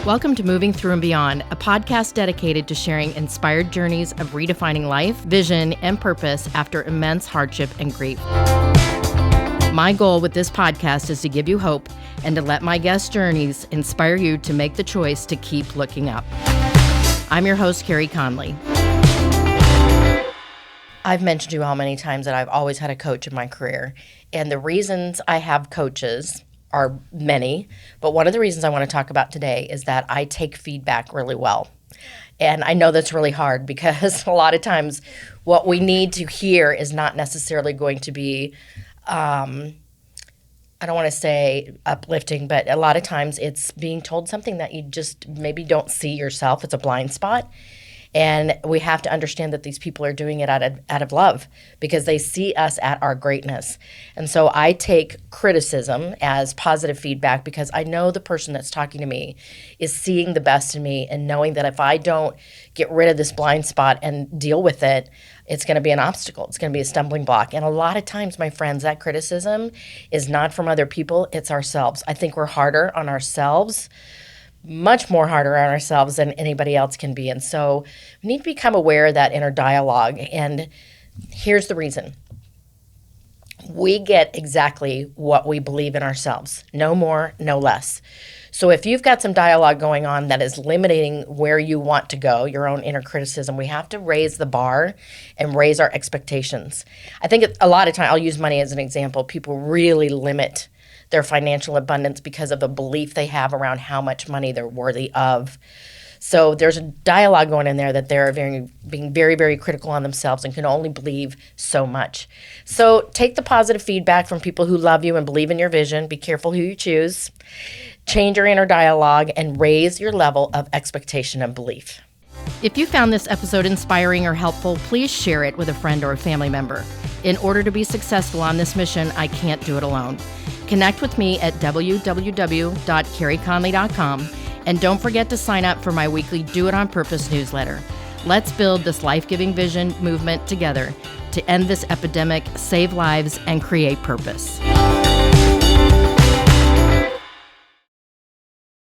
Welcome to Moving Through and Beyond, a podcast dedicated to sharing inspired journeys of redefining life, vision, and purpose after immense hardship and grief. My goal with this podcast is to give you hope and to let my guest journeys inspire you to make the choice to keep looking up. I'm your host, Carey Conley. I've mentioned to you how many times that I've always had a coach in my career, and the reasons I have coaches are many, but one of the reasons I want to talk about today is that I take feedback really well. And I know that's really hard because a lot of times what we need to hear is not necessarily going to be, I don't want to say uplifting, but a lot of times it's being told something that you just maybe don't see yourself. It's a blind spot. And we have to understand that these people are doing it out of love because they see us at our greatness. And so I take criticism as positive feedback because I know the person that's talking to me is seeing the best in me and knowing that if I don't get rid of this blind spot and deal with it, it's going to be an obstacle. It's going to be a stumbling block. And a lot of times, my friends, that criticism is not from other people, it's ourselves. I think we're harder on ourselves, much more harder on ourselves than anybody else can be. And so we need to become aware of that inner dialogue. And here's the reason. We get exactly what we believe in ourselves. No more, no less. So if you've got some dialogue going on that is limiting where you want to go, your own inner criticism, we have to raise the bar and raise our expectations. I think a lot of time, I'll use money as an example, people really limit their financial abundance because of the belief they have around how much money they're worthy of. So there's a dialogue going in there that they're being very, very critical on themselves and can only believe so much. So take the positive feedback from people who love you and believe in your vision. Be careful who you choose. Change your inner dialogue and raise your level of expectation and belief. If you found this episode inspiring or helpful, please share it with a friend or a family member. In order to be successful on this mission, I can't do it alone. Connect with me at www.careyconley.com and don't forget to sign up for my weekly Do It On Purpose newsletter. Let's build this life-giving vision movement together to end this epidemic, save lives, and create purpose.